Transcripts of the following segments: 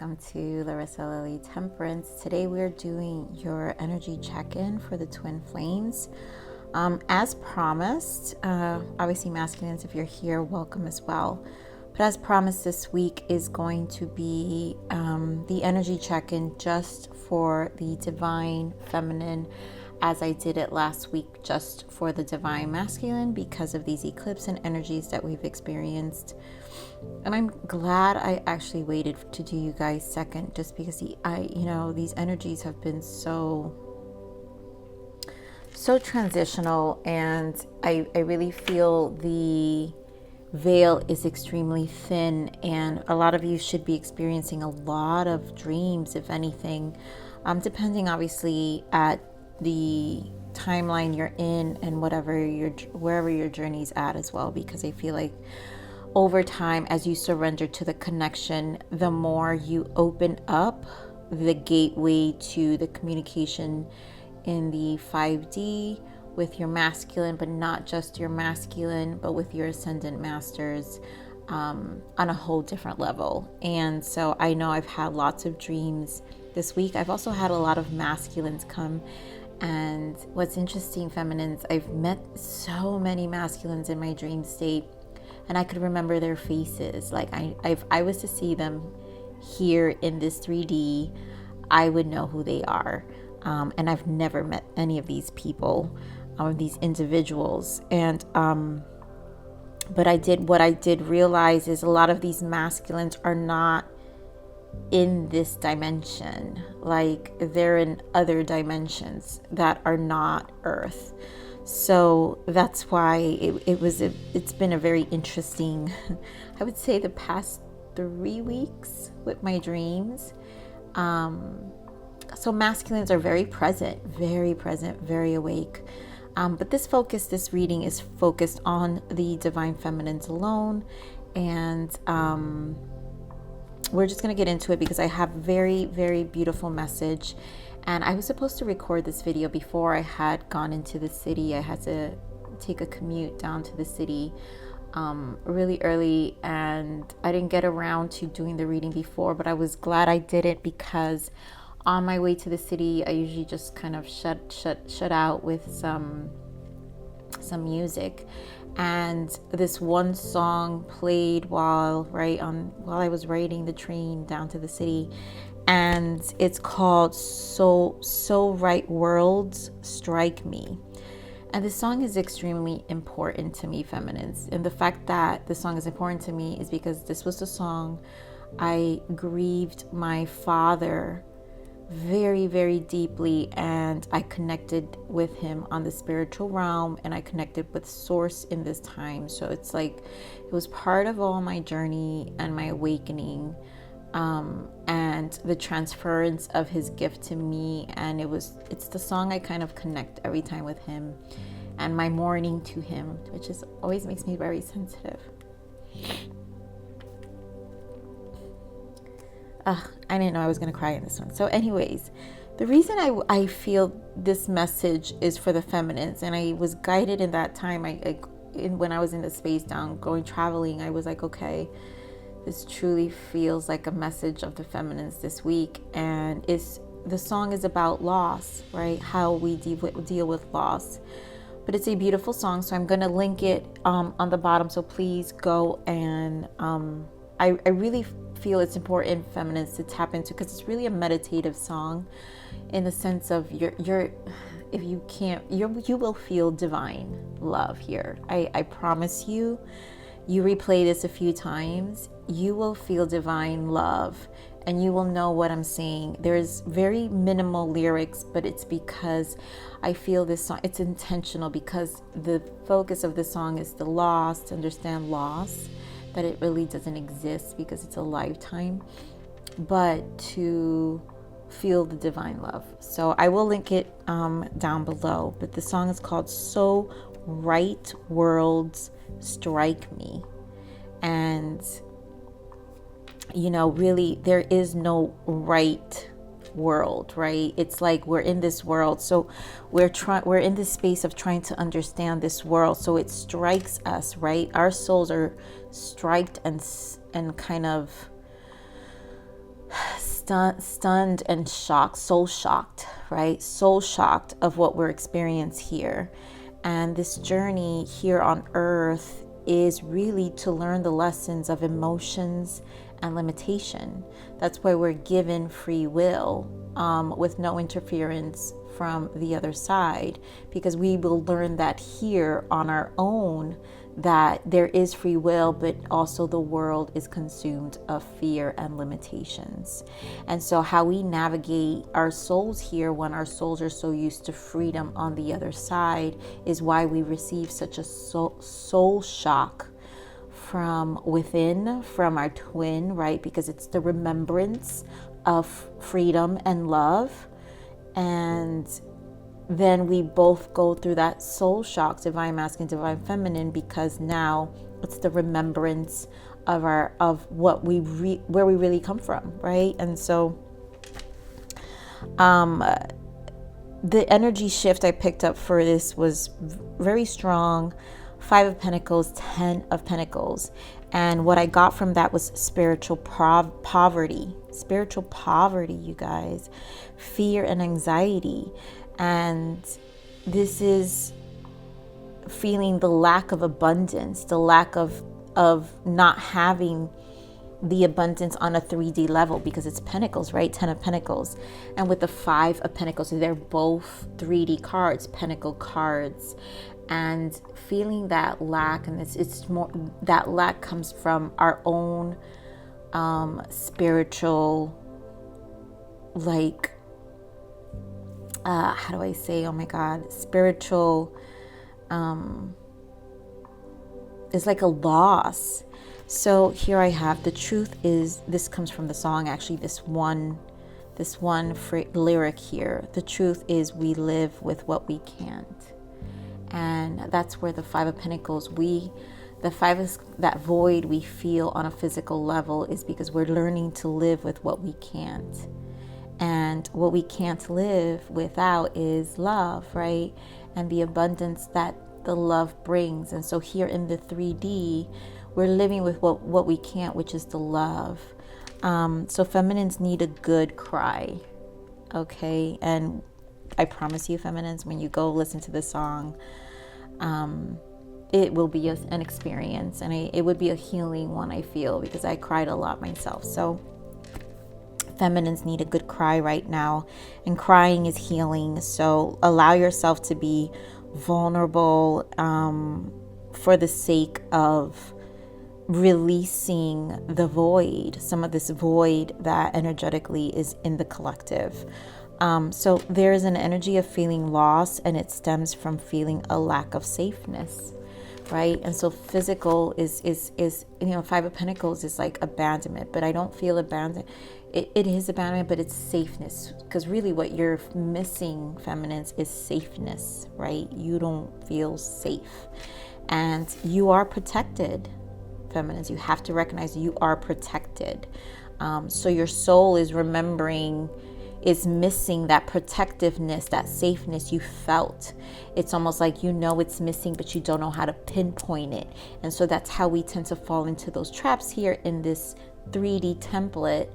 welcome to Larisa Lili Temperance. Today we're doing your energy check-in for the twin flames. As promised, obviously masculines, if you're here, welcome as well. But as promised, this week is going to be the energy check-in just for the divine feminine, as I did it last week just for the divine masculine because of these eclipse and energies that we've experienced. And I'm glad I actually waited to do you guys second, just because these energies have been so transitional, and I really feel the veil is extremely thin, and a lot of you should be experiencing a lot of dreams, if anything, depending obviously at the timeline you're in and wherever your journey's at as well, because I feel like over time, as you surrender to the connection, the more you open up the gateway to the communication in the 5D with your masculine, but not just your masculine, but with your ascendant masters on a whole different level. And so I know I've had lots of dreams this week. I've also had a lot of masculines come. And what's interesting, feminines, I've met so many masculines in my dream state, and I could remember their faces. Like if I was to see them here in this 3D, I would know who they are. And I've never met any of these people, these individuals. And what I did realize is a lot of these masculines are not in this dimension. Like, they're in other dimensions that are not Earth. So that's why it's been a very interesting, I would say, the past 3 weeks with my dreams. So masculines are very present, very awake. But this reading is focused on the divine feminines alone. And we're just going to get into it because I have very, very beautiful message. And I was supposed to record this video before I had gone into the city. I had to take a commute down to the city really early, and I didn't get around to doing the reading before, but I was glad I did it, because on my way to the city, I usually just kind of shut out with some music. And this one song played while I was riding the train down to the city, and it's called So Right Worlds Strike Me. And this song is extremely important to me, feminines. And the fact that the song is important to me is because this was the song I grieved my father very, very deeply, and I connected with him on the spiritual realm, and I connected with source in this time. So it's like it was part of all my journey and my awakening, and the transference of his gift to me. And it's the song I kind of connect every time with him, and my mourning to him, which always makes me very sensitive. I didn't know I was going to cry in this one. So anyways, the reason I feel this message is for the feminines, and I was guided in that time. When I was in the space down going traveling, I was like, okay, this truly feels like a message of the feminines this week. And the song is about loss, right? How we deal with loss. But it's a beautiful song, so I'm going to link it on the bottom. So please go and I really feel it's important, feminines, to tap into, because it's really a meditative song, in the sense of if you can't, you will feel divine love here. I promise you. You replay this a few times, you will feel divine love, and you will know what I'm saying. There's very minimal lyrics, but it's because I feel this song, it's intentional, because the focus of the song is the loss, to understand loss, that it really doesn't exist because it's a lifetime, but to feel the divine love. So I will link it down below, but the song is called So Right Worlds Strike Me. And really, there is no right world, right? It's like we're in this world, so we're in this space of trying to understand this world. So it strikes us, right? Our souls are striked and kind of stunned and shocked, soul shocked, right? Soul shocked of what we're experiencing here. And this journey here on earth is really to learn the lessons of emotions and limitation. That's why we're given free will, with no interference from the other side, because we will learn that here on our own, that there is free will, but also the world is consumed of fear and limitations. And so how we navigate our souls here when our souls are so used to freedom on the other side is why we receive such a soul shock from within, from our twin, right? Because it's the remembrance of freedom and love. And then we both go through that soul shock, divine masculine, divine feminine, because now it's the remembrance of what where we really come from, right? And so the energy shift I picked up for this was very strong. 5 of Pentacles, 10 of Pentacles. And what I got from that was spiritual poverty, you guys, fear and anxiety. And this is feeling the lack of abundance, the lack of not having the abundance on a 3D level, because it's Pentacles, right? 10 of Pentacles. And with the 5 of Pentacles, so they're both 3D cards, Pentacle cards. And feeling that lack, and it's more, that lack comes from our own spiritual, like, how do I say, oh my God, spiritual, is like a loss. So here I have, the truth is, this comes from the song, actually, this one lyric here. The truth is, we live with what we can't. And that's where the 5 of Pentacles, the 5 is that void we feel on a physical level, is because we're learning to live with what we can't. And what we can't live without is love, right? And the abundance that the love brings. And so here in the 3D, we're living with what we can't, which is the love. So feminines need a good cry, okay? And I promise you, feminines, when you go listen to this song, it will be an experience, and it would be a healing one, I feel, because I cried a lot myself. So feminines need a good cry right now, and crying is healing. So allow yourself to be vulnerable, for the sake of releasing the void, some of this void that energetically is in the collective. So there is an energy of feeling lost, and it stems from feeling a lack of safeness, right? And so physical is 5 of Pentacles is like abandonment, but I don't feel abandoned. It is abandonment, but it's safeness, because really what you're missing, feminines, is safeness, right? You don't feel safe, and you are protected, feminines. You have to recognize you are protected. So your soul is remembering, is missing that protectiveness, that safeness you felt. It's almost like it's missing, but you don't know how to pinpoint it. And so that's how we tend to fall into those traps here in this 3D template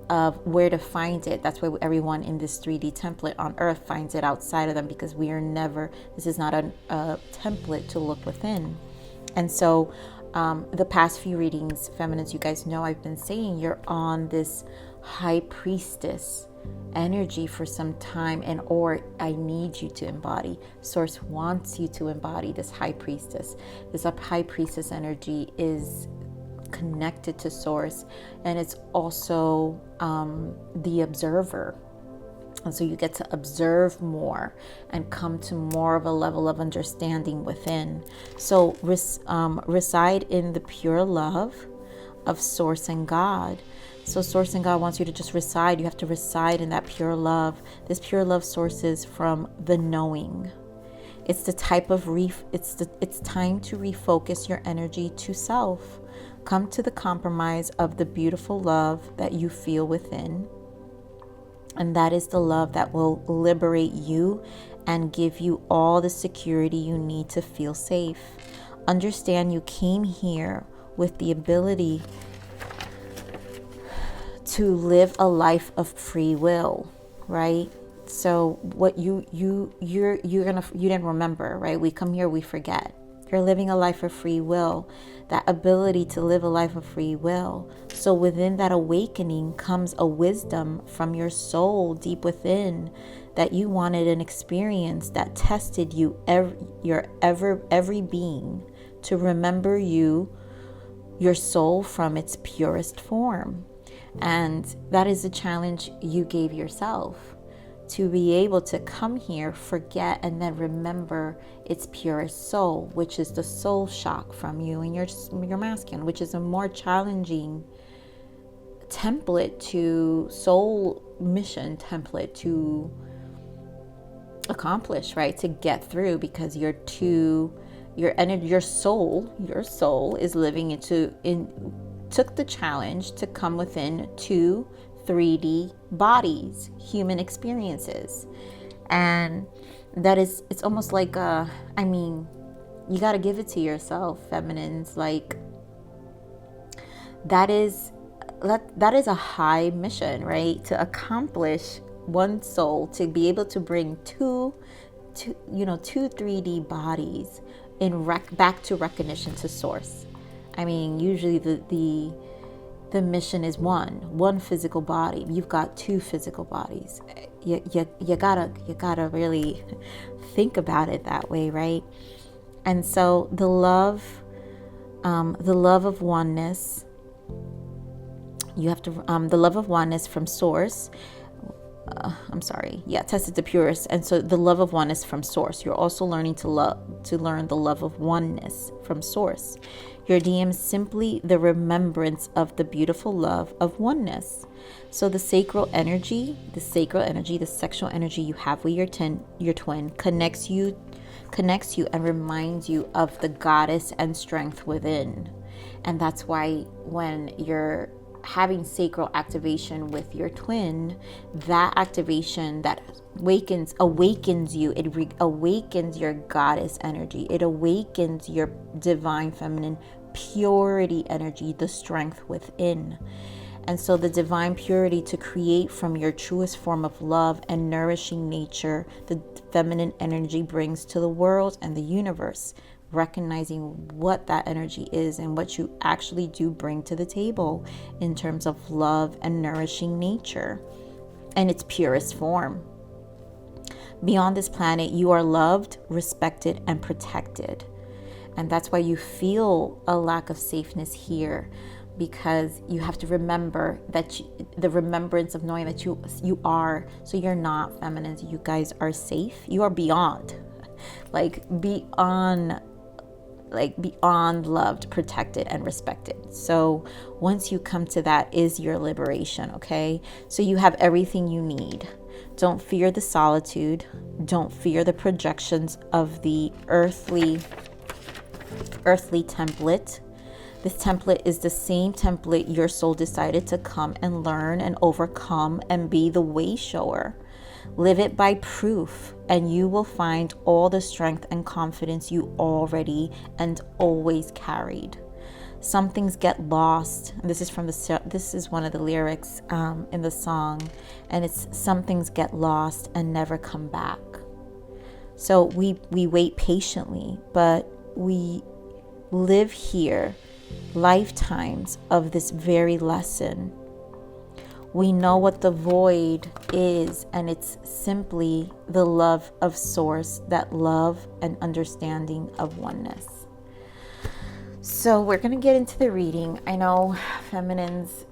of where to find it. That's why everyone in this 3D template on earth finds it outside of them, because this is not a template to look within. And so the past few readings, feminines, you guys know I've been saying you're on this high priestess energy for some time, or I need you to embody. Source wants you to embody this high priestess. This high priestess energy is connected to source, and it's also the observer. And so you get to observe more and come to more of a level of understanding within. So reside in the pure love of source and God. So source and God wants you to just reside. You have to reside in that pure love. This pure love sources from the knowing. It's the type of it's time to refocus your energy to self. Come to the compromise of the beautiful love that you feel within. And that is the love that will liberate you and give you all the security you need to feel safe. Understand you came here with the ability to live a life of free will, right? So what you didn't remember, right? We come here, we forget. You're living a life of free will, that ability to live a life of free will. So within that awakening comes a wisdom from your soul deep within, that you wanted an experience that tested you, every being, to remember you, your soul, from its purest form. And that is a challenge you gave yourself, to be able to come here, forget, and then remember its purest soul, which is the soul shock from you and your masculine, which is a more challenging template to soul mission template to accomplish, right? To get through, because your energy, your soul is living took the challenge to come within 2 3D bodies, human experiences. And it's almost like you got to give it to yourself, feminines. Like, that is a high mission, right? To accomplish one soul, to be able to bring two 3D bodies back to recognition, to source. Usually the mission is one physical body. You've got 2 physical bodies. You gotta really think about it that way, right? And so the love of oneness. You have to the love of oneness from source. Tested the purest. And so the love of oneness from source. You're also learning to learn the love of oneness from source. Your DM is simply the remembrance of the beautiful love of oneness. So the sacral energy, the sexual energy you have with your twin connects you and reminds you of the goddess and strength within. And that's why when you're having sacral activation with your twin, that activation that awakens you, it awakens your goddess energy, it awakens your divine feminine purity energy, the strength within. And so the divine purity to create from your truest form of love and nourishing nature, the feminine energy brings to the world and the universe, recognizing what that energy is and what you actually do bring to the table in terms of love and nourishing nature and its purest form. Beyond this planet, you are loved, respected, and protected. And that's why you feel a lack of safeness here, because you have to remember that the remembrance of knowing that you are. So you're not feminines. You guys are safe. You are beyond loved, protected, and respected. So once you come to that is your liberation, okay? So you have everything you need. Don't fear the solitude. Don't fear the projections of the earthly template. This template is the same template your soul decided to come and learn and overcome and be the way shower. Live it by proof, and you will find all the strength and confidence you already and always carried. Some things get lost. This is one of the lyrics in the song, and it's some things get lost and never come back. So we wait patiently, but we live here lifetimes of this very lesson. We know what the void is, and it's simply the love of source, that love and understanding of oneness. So we're going to get into the reading. I know, feminines,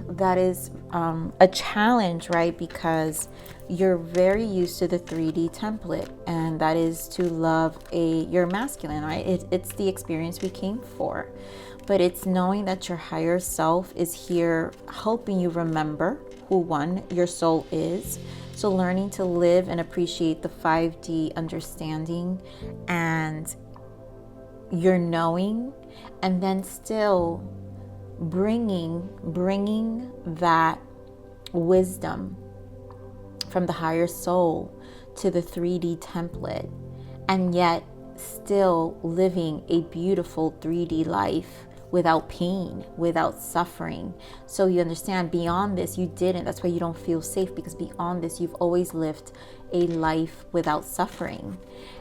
that is a challenge, right? Because you're very used to the 3D template, and that is to love your masculine, right? It's the experience we came for. But it's knowing that your higher self is here helping you remember who your soul is. So learning to live and appreciate the 5D understanding and your knowing, and then still bringing that wisdom from the higher soul to the 3D template, and yet still living a beautiful 3D life without pain, without suffering. So you understand, beyond this, you didn't. That's why you don't feel safe, because beyond this, you've always lived a life without suffering.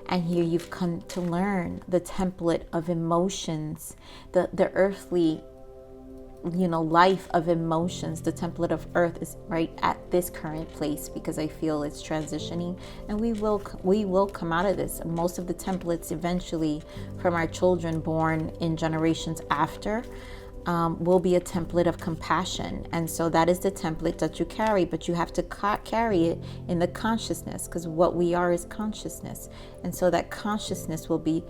And here you've come to learn the template of emotions, the earthly, life of emotions. The template of earth is right at this current place, because I feel it's transitioning, and we will come out of this. Most of the templates eventually from our children born in generations after will be a template of compassion. And so that is the template that you carry, but you have to carry it in the consciousness, because what we are is consciousness. And so that consciousness will be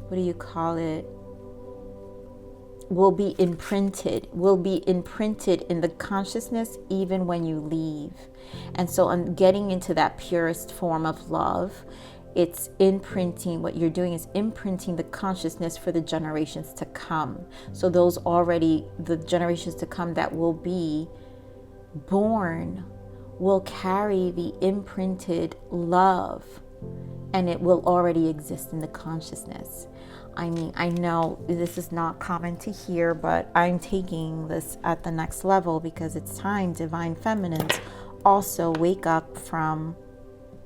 what do you call it? Will be imprinted in the consciousness even when you leave. And so I'm getting into that purest form of love. It's imprinting. What you're doing is imprinting the consciousness for the generations to come. So the generations to come that will be born will carry the imprinted love, and it will already exist in the consciousness. I mean, I know this is not common to hear, but I'm taking this at the next level, because it's time divine feminines also wake up from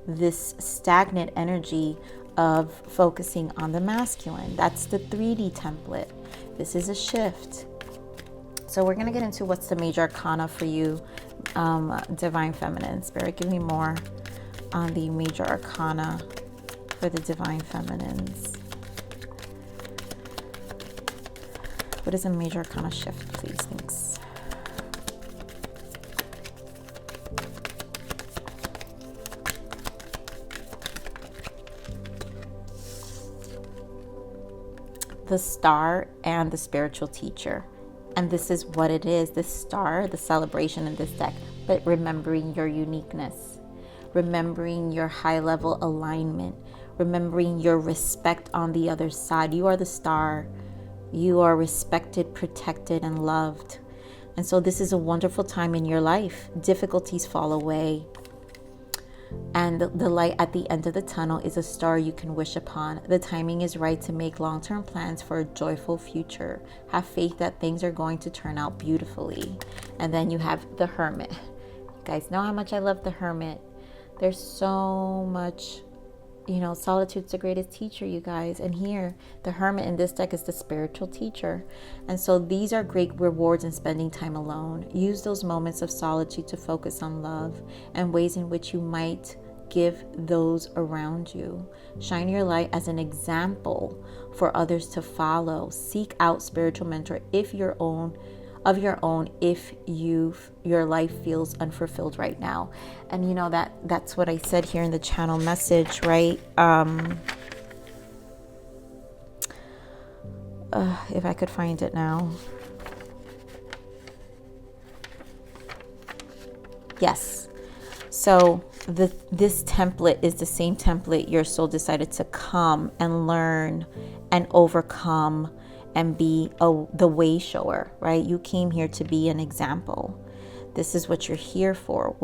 this stagnant energy of focusing on the masculine. That's the 3D template. This is a shift. So we're going to get into what's the major arcana for you, divine feminine. Spirit, give me more on the major arcana for the divine feminines. What is a major arcana shift, please? Thanks. The star and the spiritual teacher. And this is what it is. The star, the celebration in this deck, but remembering your uniqueness, remembering your high level alignment, remembering your respect on the other side. You are the star. You are respected, protected, and loved. And so this is a wonderful time in your life. Difficulties fall away. And the light at the end of the tunnel is a star you can wish upon. The timing is right to make long-term plans for a joyful future. Have faith that things are going to turn out beautifully. And then you have the hermit. You guys know how much I love the hermit. There's so much, solitude's the greatest teacher, you guys. And here, the hermit in this deck is the spiritual teacher. And so these are great rewards in spending time alone. Use those moments of solitude to focus on love and ways in which you might give those around you. Shine your light as an example for others to follow. Seek out spiritual mentor if your own if your life feels unfulfilled right now. And that's what I said here in the channel message, right? If I could find it now. Yes. So this template is the same template your soul decided to come and learn and overcome and be the way shower, right? You came here to be an example. This is what you're here for,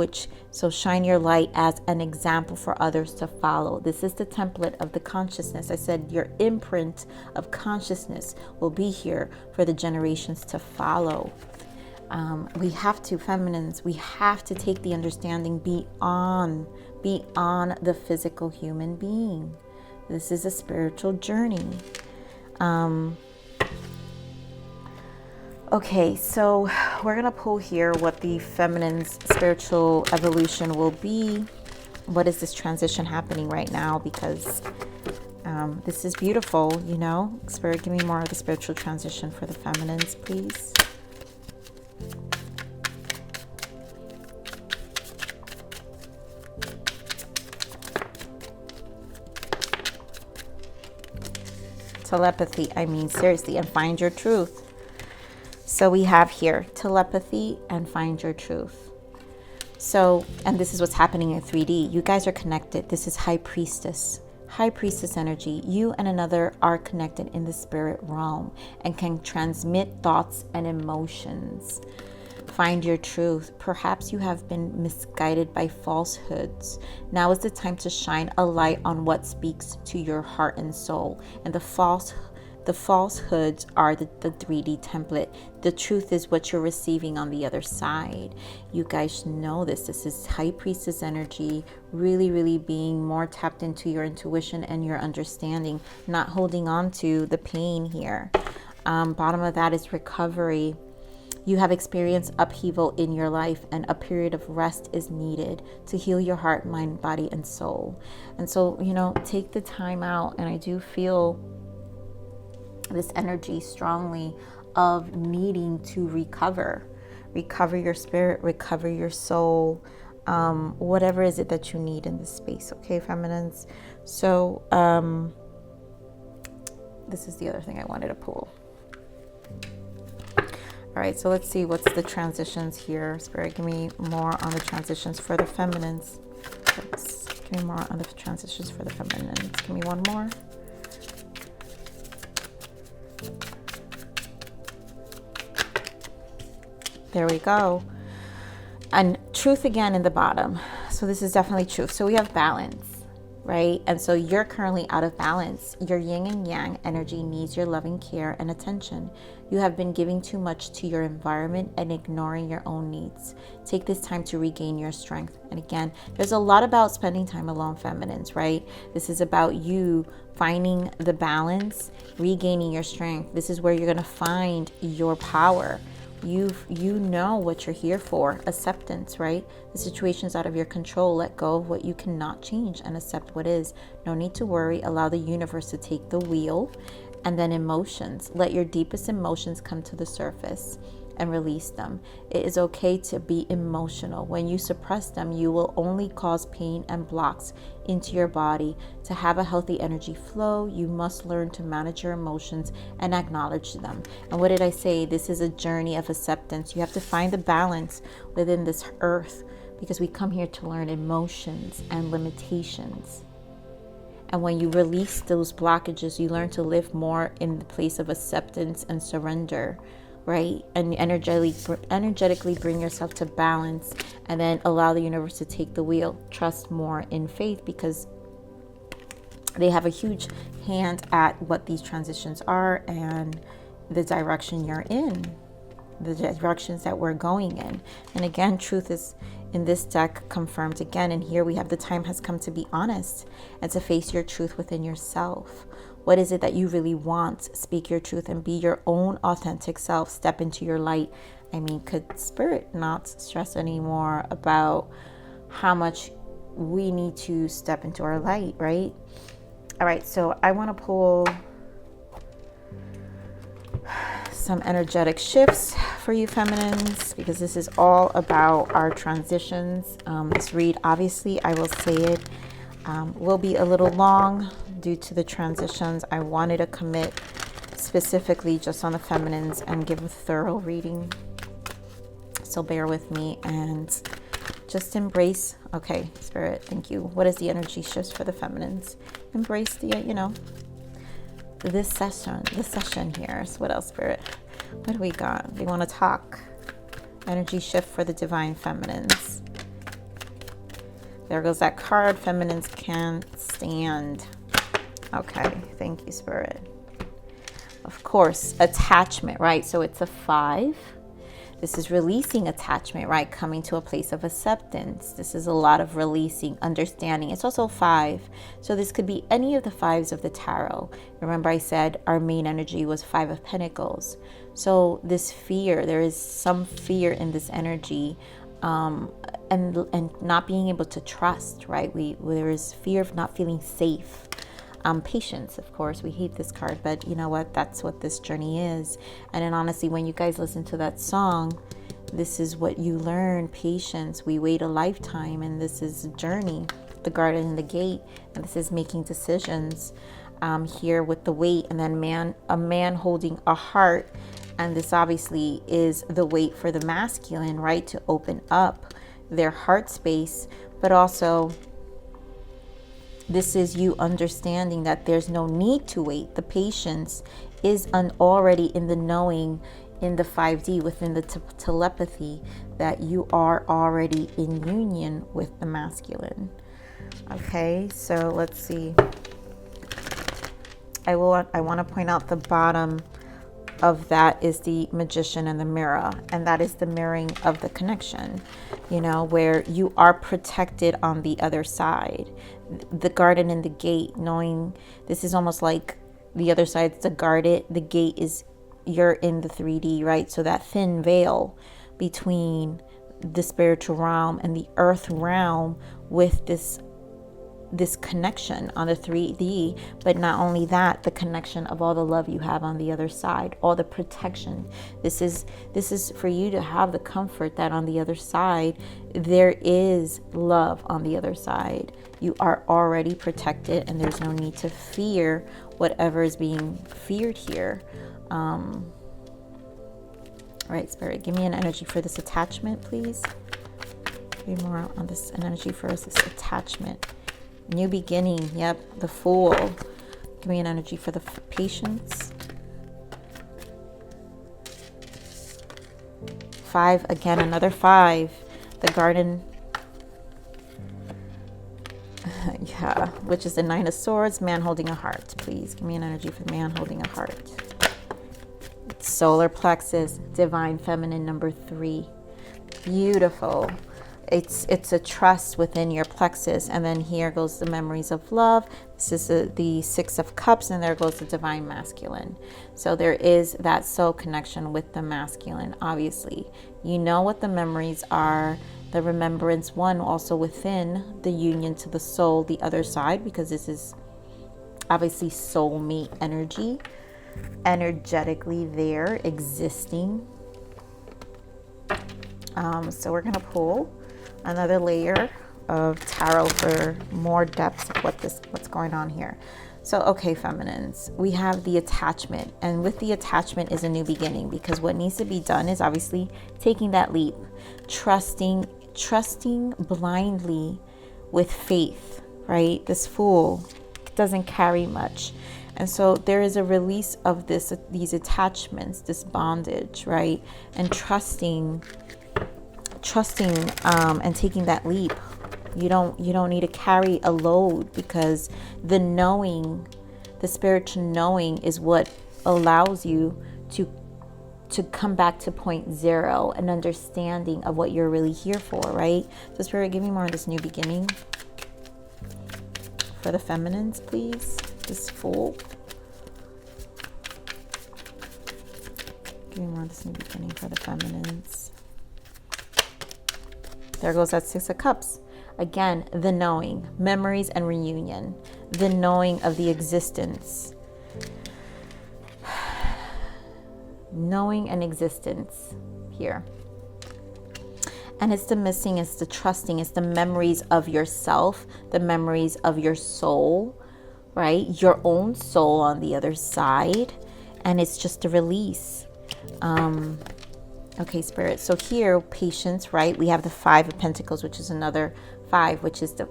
so shine your light as an example for others to follow. This is the template of the consciousness. I said your imprint of consciousness will be here for the generations to follow. We have to, feminines, we have to take the understanding beyond the physical human being. This is a spiritual journey. Okay, so we're going to pull here what the feminine's spiritual evolution will be. What is this transition happening right now? Because this is beautiful, Spirit, give me more of the spiritual transition for the feminines, please. Telepathy, seriously, and find your truth. So we have here telepathy and find your truth. So, and this is what's happening in 3D. You guys are connected. This is High Priestess energy. You and another are connected in the spirit realm and can transmit thoughts and emotions. Find your truth. Perhaps you have been misguided by falsehoods. Now is the time to shine a light on what speaks to your heart and soul. And the falsehoods are the 3D template. The truth is what you're receiving on the other side. You guys know this. This is High Priestess energy. Really, really being more tapped into your intuition and your understanding. Not holding on to the pain here. Bottom of that is recovery. You have experienced upheaval in your life, and a period of rest is needed to heal your heart, mind, body, and soul. And so, you know, take the time out. And I do feel this energy strongly of needing to recover your spirit, recover your soul, whatever is it that you need in this space. Okay, feminines. So this is the other thing I wanted to pull. All right, so let's see what's the transitions here. Spirit, give me more on the transitions for the feminines. Give me more on the transitions for the feminines. Give me one more. There we go. And truth again in the bottom. So this is definitely truth. So we have balance, right? And so you're currently out of balance. Your yin and yang energy needs your loving care and attention. You have been giving too much to your environment and ignoring your own needs. Take this time to regain your strength. And again, there's a lot about spending time alone, feminines, right? This is about you finding the balance, regaining your strength. This is where you're going to find your power. You know what you're here for. Acceptance, right? The situation's out of your control. Let go of what you cannot change and accept what is. No need to worry. Allow the universe to take the wheel. And then emotions. Let your deepest emotions come to the surface and release them. It is okay to be emotional. When you suppress them, you will only cause pain and blocks into your body. To have a healthy energy flow, you must learn to manage your emotions and acknowledge them. And what did I say? This is a journey of acceptance. You have to find the balance within this earth, because we come here to learn emotions and limitations. And when you release those blockages, you learn to live more in the place of acceptance and surrender, right? And energetically bring yourself to balance, and then allow the universe to take the wheel. Trust more in faith, because they have a huge hand at what these transitions are and the direction you're in, the directions that we're going in. And again, truth is in this deck confirmed again. And here we have the time has come to be honest and to face your truth within yourself. What is it that you really want? Speak your truth and be your own authentic self. Step into your light. I mean, could Spirit not stress anymore about how much we need to step into our light, right? All right, so I want to pull some energetic shifts for you feminines, because this is all about our transitions. This read, obviously, I will say it, will be a little long due to the transitions. I wanted to commit specifically just on the feminines and give a thorough reading. So bear with me and just embrace. Okay, Spirit, thank you. What is the energy shifts for the feminines? Embrace the, this session here. So what else, Spirit? What do we got? We want to talk. Energy shift for the divine feminines. There goes that card. Feminines can't stand. Okay, thank you, Spirit. Of course, attachment, right? So it's a 5. This is releasing attachment, right? Coming to a place of acceptance. This is a lot of releasing, understanding. It's also 5. So this could be any of the 5s of the tarot. Remember I said our main energy was 5 of Pentacles. So this fear, there is some fear in this energy, and not being able to trust, right? There is fear of not feeling safe. Patience, of course. We hate this card, but you know what? That's what this journey is. And then honestly, when you guys listen to that song, this is what you learn. Patience. We wait a lifetime, and this is a journey. The garden and the gate, and this is making decisions here with the weight, and then a man holding a heart. And this obviously is the weight for the masculine, right? To open up their heart space, but also this is you understanding that there's no need to wait. The patience is already in the knowing in the 5D, within the telepathy, that you are already in union with the masculine. Okay, so let's see. I want to point out the bottom of that is the Magician and the Mirror, and that is the mirroring of the connection, you know, where you are protected on the other side. The garden and the gate, knowing this is almost like the other side's the guarded, the gate is you're in the 3D, right? So that thin veil between the spiritual realm and the earth realm, with this connection on the 3D, but not only that, the connection of all the love you have on the other side, all the protection. This is for you to have the comfort that on the other side there is love. On the other side you are already protected, and there's no need to fear whatever is being feared here. All right, Spirit, give me an energy for this attachment, please. Give me more on this, an energy for this attachment. New beginning, yep, the Fool. Give me an energy for the patience. 5, again, another 5. The Garden. Yeah, which is the 9 of Swords, man holding a heart. Please give me an energy for the man holding a heart. Solar plexus, divine feminine, number 3. Beautiful. It's a trust within your plexus. And then here goes the memories of love. This is the 6 of Cups, and there goes the divine masculine. So there is that soul connection with the masculine. Obviously, you know what the memories are. The remembrance one, also within the union to the soul, the other side, because this is obviously soulmate energy, energetically there, existing. So we're gonna pull another layer of tarot for more depth of what's going on here. So, okay, feminines, we have the attachment, and with the attachment is a new beginning, because what needs to be done is obviously taking that leap, trusting blindly with faith, right? This Fool doesn't carry much. And so there is a release of these attachments, this bondage, right? And trusting and taking that leap. You don't need to carry a load, because the knowing, the spiritual knowing, is what allows you to come back to point zero, an understanding of what you're really here for, right? So Spirit, give me more of this new beginning for the feminines, please. This Fool. Give me more of this new beginning for the feminines. There goes that 6 of Cups. Again, the knowing, memories and reunion, the knowing of the existence. Knowing and existence here. And it's the missing, it's the trusting, it's the memories of yourself, the memories of your soul, right? Your own soul on the other side. And it's just a release. Okay, Spirit. So here, patience, right? We have the 5 of Pentacles, which is another 5, which is the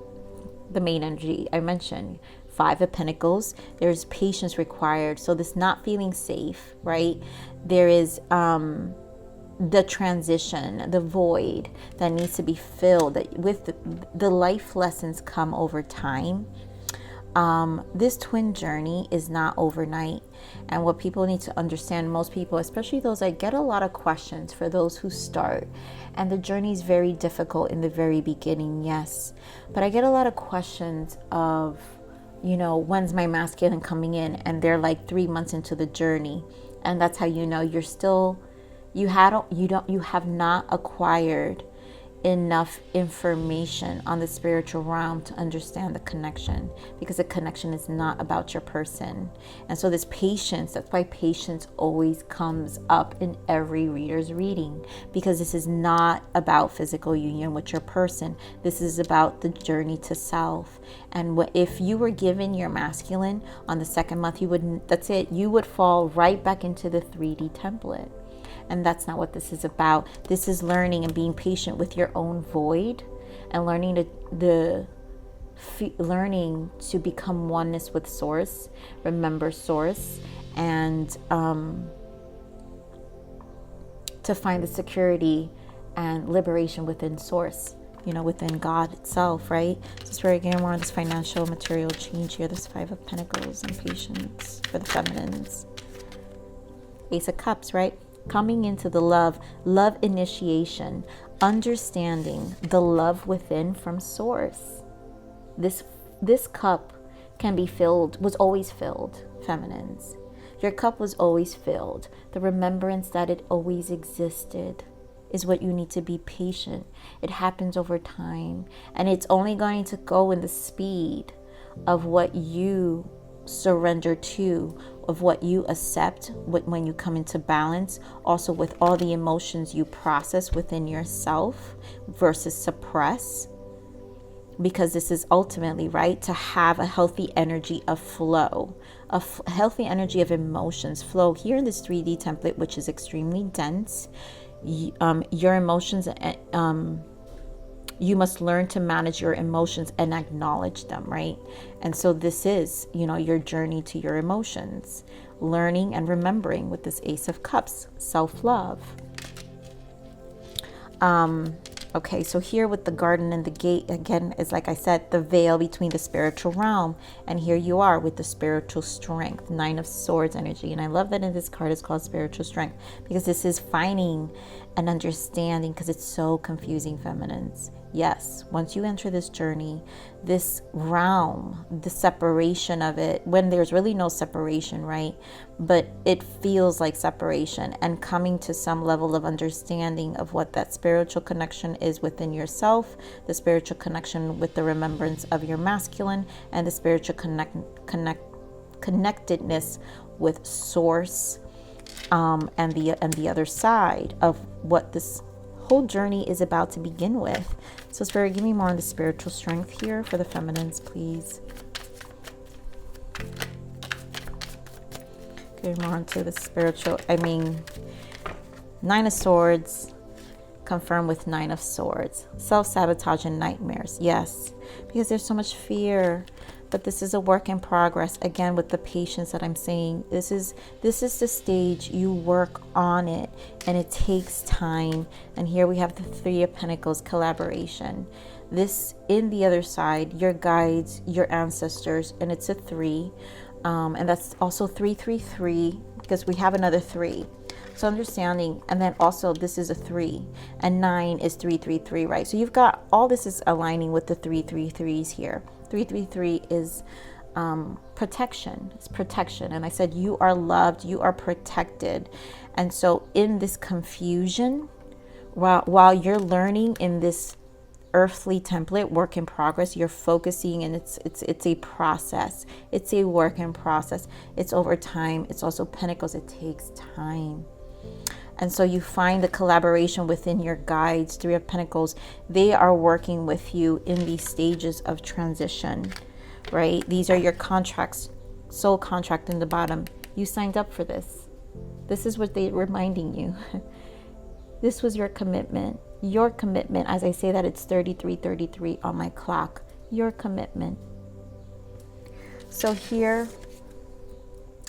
main energy I mentioned. 5 of Pentacles. There's patience required. So this not feeling safe, right? There is the transition, the void that needs to be filled. That with the life lessons come over time. This twin journey is not overnight. And what people need to understand, most people, especially those, I get a lot of questions for those who start. And the journey is very difficult in the very beginning, yes. But I get a lot of questions of, you know, when's my masculine coming in? And they're like 3 months into the journey. And that's how you know you're still, you have not acquired enough information on the spiritual realm to understand the connection, because the connection is not about your person. And so this patience, that's why patience always comes up in every reader's reading, because this is not about physical union with your person. This is about the journey to self. And if you were given your masculine on the 2nd month, that's it, you would fall right back into the 3D template. And that's not what this is about. This is learning and being patient with your own void, and learning to become oneness with Source, remember Source, and to find the security and liberation within source, you know, within God itself, right? So Spirit, again, we're on this financial material change here, this 5 of Pentacles and patience for the feminines. Ace of Cups, right? Coming into the love initiation, understanding the love within from source. This cup can be filled, was always filled, feminines. Your cup was always filled. The remembrance that it always existed is what you need to be patient. It happens over time, and it's only going to go in the speed of what you surrender to, of what you accept when you come into balance, also with all the emotions you process within yourself versus suppress. Because this is ultimately, right, to have a healthy energy of flow, a healthy energy of emotions flow here in this 3D template, which is extremely dense. Your emotions, you must learn to manage your emotions and acknowledge them, right? And so this is, you know, your journey to your emotions, learning and remembering with this Ace of Cups, self-love. Okay, so here with the garden and the gate, again, is like I said, the veil between the spiritual realm. And here you are with the spiritual strength, 9 of Swords energy. And I love that in this card it's called spiritual strength, because this is finding an understanding, because it's so confusing, feminines. Yes, once you enter this journey, this realm, the separation of it, when there's really no separation, right? But it feels like separation, and coming to some level of understanding of what that spiritual connection is within yourself, the spiritual connection with the remembrance of your masculine, and the spiritual connectedness with source, and the other side of what this whole journey is about to begin with. So Spirit, give me more on the spiritual strength here for the feminines, please. Give me more onto the spiritual, 9 of Swords confirmed with 9 of Swords. Self-sabotage and nightmares. Yes, because there's so much fear. But this is a work in progress. Again, with the patience that I'm saying, this is the stage you work on it, and it takes time. And here we have the 3 of Pentacles, collaboration. This, in the other side, your guides, your ancestors, and it's a 3. And that's also 333, because we have another 3. So understanding, and then also this is a 3, and 9 is 333, right? So you've got, all this is aligning with the 333s here. 333 is protection. It's protection. And I said, you are loved, you are protected. And so in this confusion, while you're learning in this earthly template, work in progress, you're focusing, and it's a process. It's a work in process. It's over time. It's also Pentacles. It takes time. And so you find the collaboration within your guides, 3 of Pentacles. They are working with you in these stages of transition, right? These are your contracts, soul contract in the bottom. You signed up for this. This is what they're reminding you. This was your commitment. Your commitment, as I say that, it's 3333 on my clock. Your commitment. So here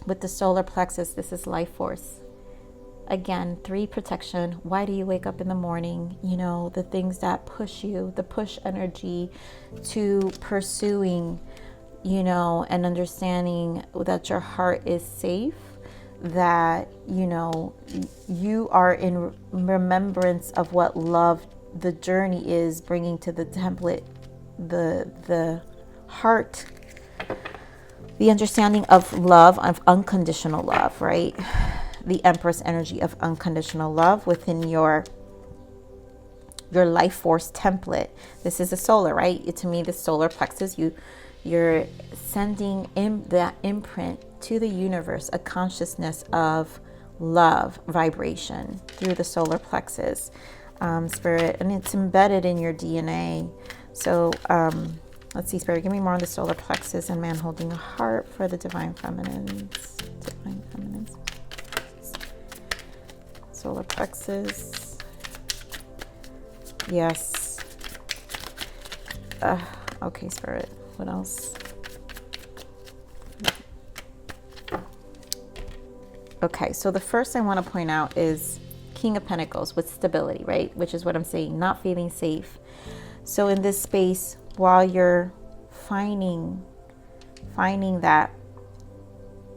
with the solar plexus, this is life force. Again, 3, protection. Why do you wake up in the morning? You know, the things that push you, the push energy to pursuing, you know, and understanding that your heart is safe, that, you know, you are in remembrance of what love, the journey is bringing to the template, the heart, the understanding of love, of unconditional love, right? The Empress energy of unconditional love within your life force template. This is a solar, right? To me, the solar plexus, you're sending in that imprint to the universe, a consciousness of love vibration through the solar plexus, Spirit, and it's embedded in your DNA. So let's see, Spirit, give me more on the solar plexus and man holding a heart for the divine feminines. Divine feminines. Solar plexus. Yes. Okay, Spirit. What else? Okay, so the first I want to point out is King of Pentacles with stability, right? Which is what I'm saying, not feeling safe. So in this space, while you're finding that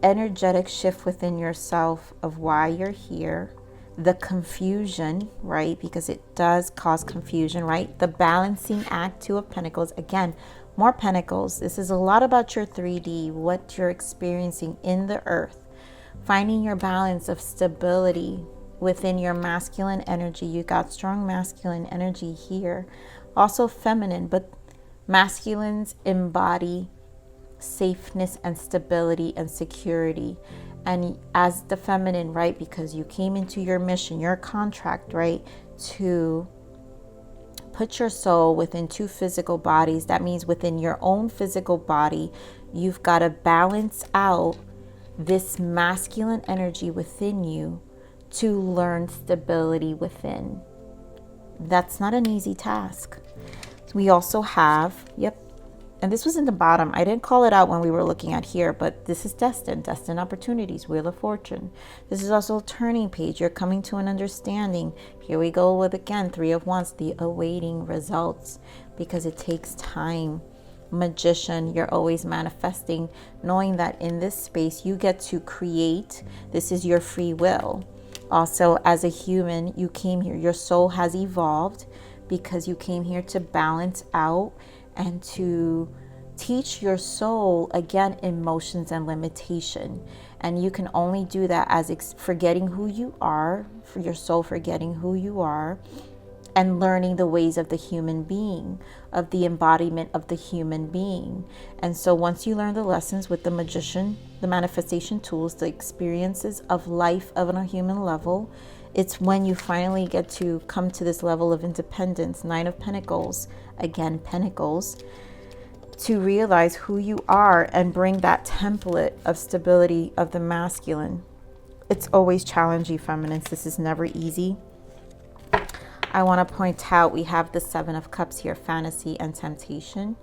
energetic shift within yourself of why you're here, the confusion, right? Because it does cause confusion, right? The balancing act, Two of Pentacles. Again, more Pentacles. This is a lot about your 3D, what you're experiencing in the earth. Finding your balance of stability within your masculine energy. You got strong masculine energy here. Also feminine, but masculines embody safeness and stability and security. And as the feminine, right, because you came into your mission, your contract, right, to put your soul within two physical bodies. That means within your own physical body, you've got to balance out this masculine energy within you to learn stability within. That's not an easy task. We also have, and this was in the bottom. I didn't call it out when we were looking at here, but this is destined opportunities, Wheel of Fortune. This is also a turning page. You're coming to an understanding. Here we go with, again, Three of Wands, the awaiting results, because it takes time. Magician, you're always manifesting, knowing that in this space you get to create. This is your free will. Also, as a human, you came here. Your soul has evolved because you came here to balance out and to teach your soul, again, emotions and limitation. And you can only do that as forgetting who you are, for your soul forgetting who you are, and learning the ways of the human being, of the embodiment of the human being. And so once you learn the lessons with the magician, the manifestation tools, the experiences of life on a human level, it's when you finally get to come to this level of independence, Nine of Pentacles, again, Pentacles, to realize who you are and bring that template of stability of the masculine. It's always challenging, feminines. This is never easy. I want to point out we have the Seven of Cups here, fantasy and temptation,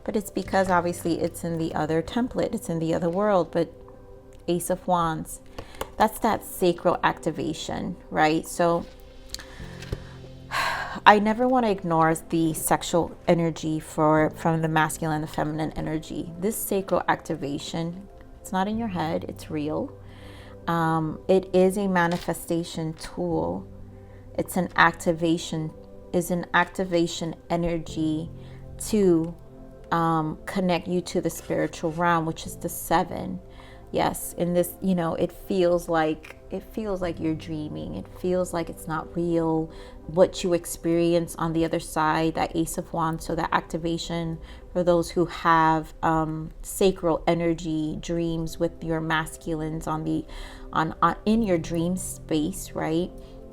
but it's because obviously it's in the other template, it's in the other world. But Ace of Wands, that's that sacral activation, right? So I never want to ignore the sexual energy from the masculine and the feminine energy. This sacral activation, it's not in your head, it's real. It is a manifestation tool. It's an activation energy to connect you to the spiritual realm, which is the Seven. Yes, in this, it feels like you're dreaming. It feels like it's not real. What you experience on the other side, that Ace of Wands, so that activation for those who have sacral energy dreams with your masculines in your dream space, right?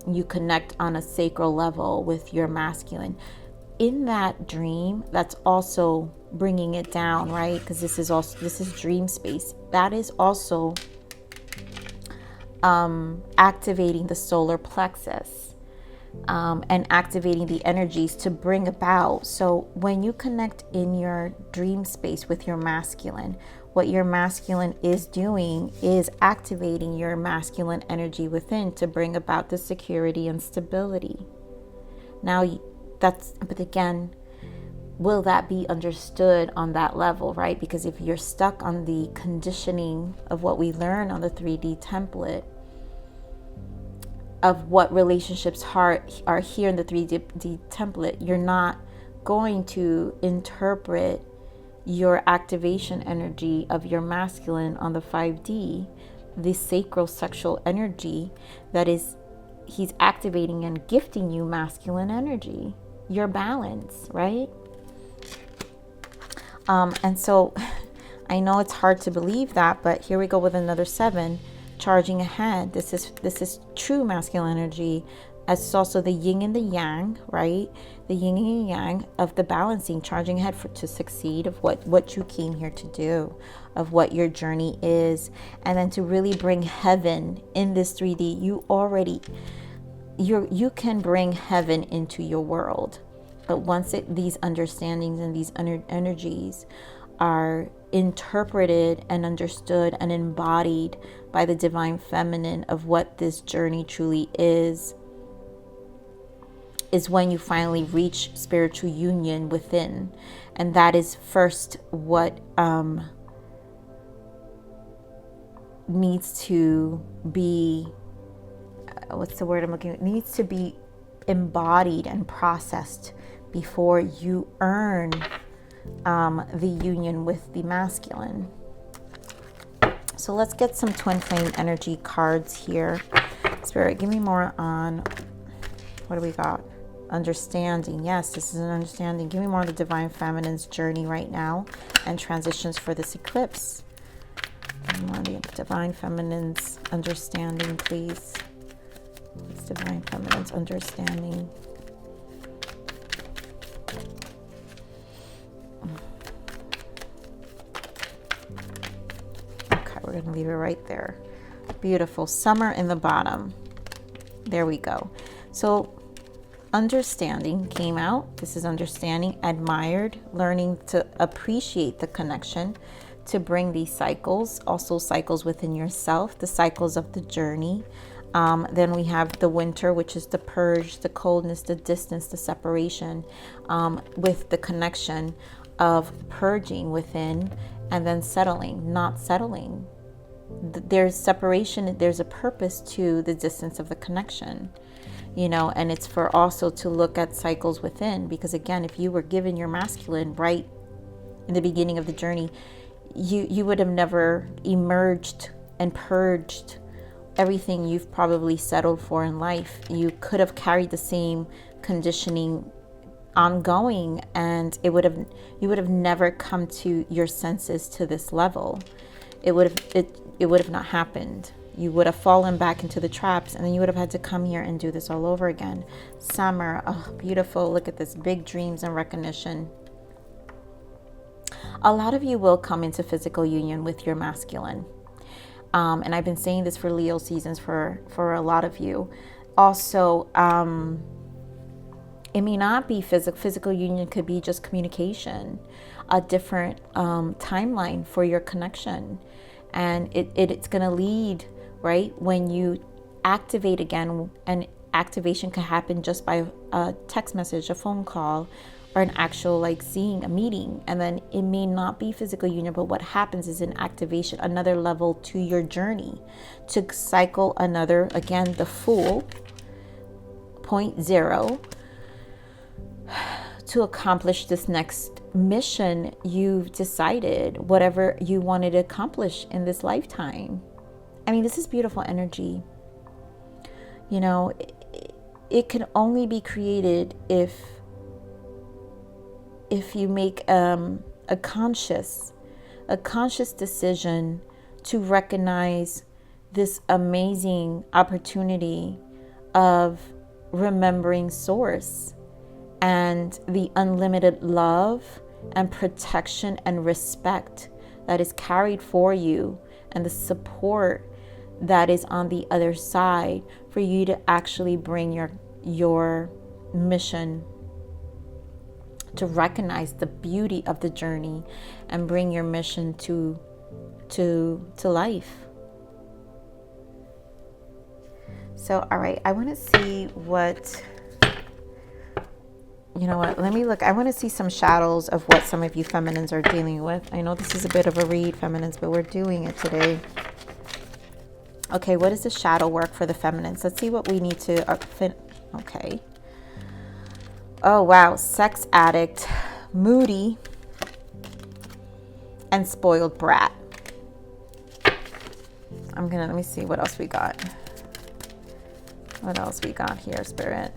You connect on a sacral level with your masculine. In that dream, that's also bringing it down, right? Because this is dream space. That is also activating the solar plexus and activating the energies to bring about. So when you connect in your dream space with your masculine, what your masculine is doing is activating your masculine energy within to bring about the security and stability. Now, but again, will that be understood on that level, right? Because if you're stuck on the conditioning of what we learn on the 3D template, of what relationships are here in the 3D template, you're not going to interpret your activation energy of your masculine on the 5D, the sacral sexual energy that is, he's activating and gifting you masculine energy, your balance, right? And so I know it's hard to believe that, but here we go with another Seven, charging ahead. This is true masculine energy. As it's also the yin and the yang, right? The yin and yang of the balancing, charging ahead to succeed, of what you came here to do, of what your journey is, and then to really bring heaven in this 3D. You can bring heaven into your world, but once these understandings and these energies are interpreted and understood and embodied by the divine feminine of what this journey truly is, is when you finally reach spiritual union within. And that is first what needs to be, what's the word I'm looking at? Needs to be embodied and processed before you earn the union with the masculine. So let's get some twin flame energy cards here. Spirit, give me more on, what do we got? Understanding. Yes, this is an understanding. Give me more of the divine feminine's journey right now and transitions for this eclipse. More of the divine feminine's understanding, please. It's divine feminine's understanding. Okay, we're going to leave it right there. Beautiful. Summer in the bottom. There we go. So understanding came out. This is understanding, admired, learning to appreciate the connection, to bring these cycles, also cycles within yourself, the cycles of the journey. Then we have the winter, which is the purge, the coldness, the distance, the separation, with the connection of purging within and then settling, not settling. There's separation, there's a purpose to the distance of the connection, you know, and it's for also to look at cycles within, because again, if you were given your masculine right in the beginning of the journey, you would have never emerged and purged everything you've probably settled for in life. You could have carried the same conditioning ongoing, and you would have never come to your senses to this level. It would have not happened. You would have fallen back into the traps, and then you would have had to come here and do this all over again. Summer, oh, beautiful. Look at this, big dreams and recognition. A lot of you will come into physical union with your masculine. And I've been saying this for Leo seasons for a lot of you. Also, it may not be physical union, could be just communication, a different timeline for your connection. And it's going to lead, right, when you activate again, and activation can happen just by a text message, a phone call, or an actual like seeing a meeting. And then it may not be physical union, but what happens is an activation, another level to your journey, to cycle another, again, the Fool, 0.0, to accomplish this next mission you've decided, whatever you wanted to accomplish in this lifetime. I mean, this is beautiful energy. You know, it can only be created if you make a conscious decision to recognize this amazing opportunity of remembering source and the unlimited love and protection and respect that is carried for you, and the support that is on the other side for you to actually bring your mission, to recognize the beauty of the journey and bring your mission to life. So, all right, I want to see what, you know what, let me look. I want to see some shadows of what some of you feminines are dealing with. I know this is a bit of a read, feminines, but we're doing it today. Okay, what is the shadow work for the feminines? Let's see what we need to, okay. Oh, wow. Sex addict, moody, and spoiled brat. Let me see what else we got. What else we got here, Spirit,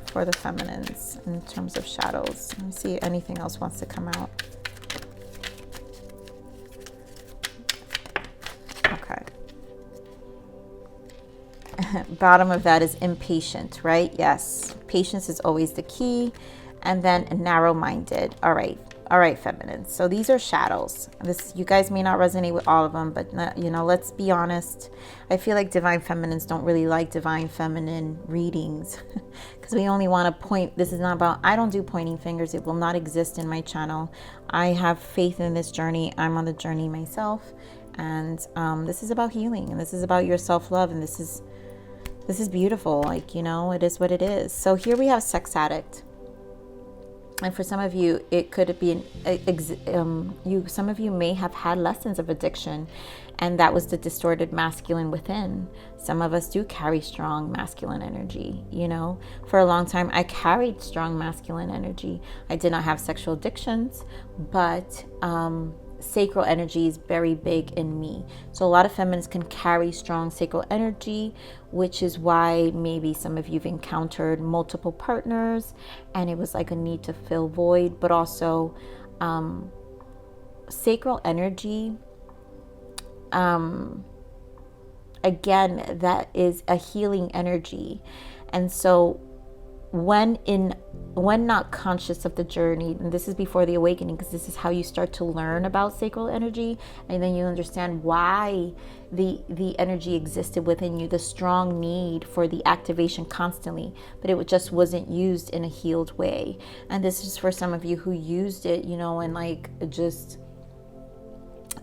for the feminines in terms of shadows. Let me see if anything else wants to come out. Okay. Bottom of that is impatient, right? Yes. Patience is always the key. And then narrow-minded. All right, feminines. So these are shadows. You guys may not resonate with all of them, but you know, let's be honest. I feel like divine feminines don't really like divine feminine readings because we only want to point. This is not about, I don't do pointing fingers. It will not exist in my channel. I have faith in this journey. I'm on the journey myself. And this is about healing, and this is about your self-love, and this is This is beautiful. Like, you know, it is what it is. So here we have sex addict. And for some of you, it could be some of you may have had lessons of addiction, and that was the distorted masculine within. Some of us do carry strong masculine energy. You know, for a long time, I carried strong masculine energy. I did not have sexual addictions, but sacral energy is very big in me. So a lot of feminines can carry strong sacral energy, which is why maybe some of you've encountered multiple partners and it was like a need to fill void. But also sacral energy, again, that is a healing energy. And so when not conscious of the journey, and this is before the awakening, because this is how you start to learn about sacral energy, and then you understand why the energy existed within you, the strong need for the activation constantly, but it just wasn't used in a healed way. And this is for some of you who used it, you know, and like just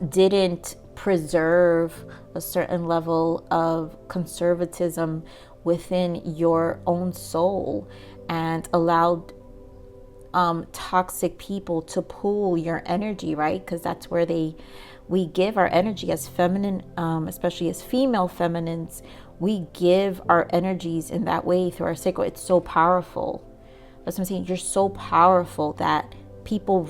didn't preserve a certain level of conservatism within your own soul, and allowed toxic people to pull your energy, right? Because that's where we give our energy as feminine, especially as female feminines. We give our energies in that way through our sacral. It's so powerful. That's what I'm saying. You're so powerful that people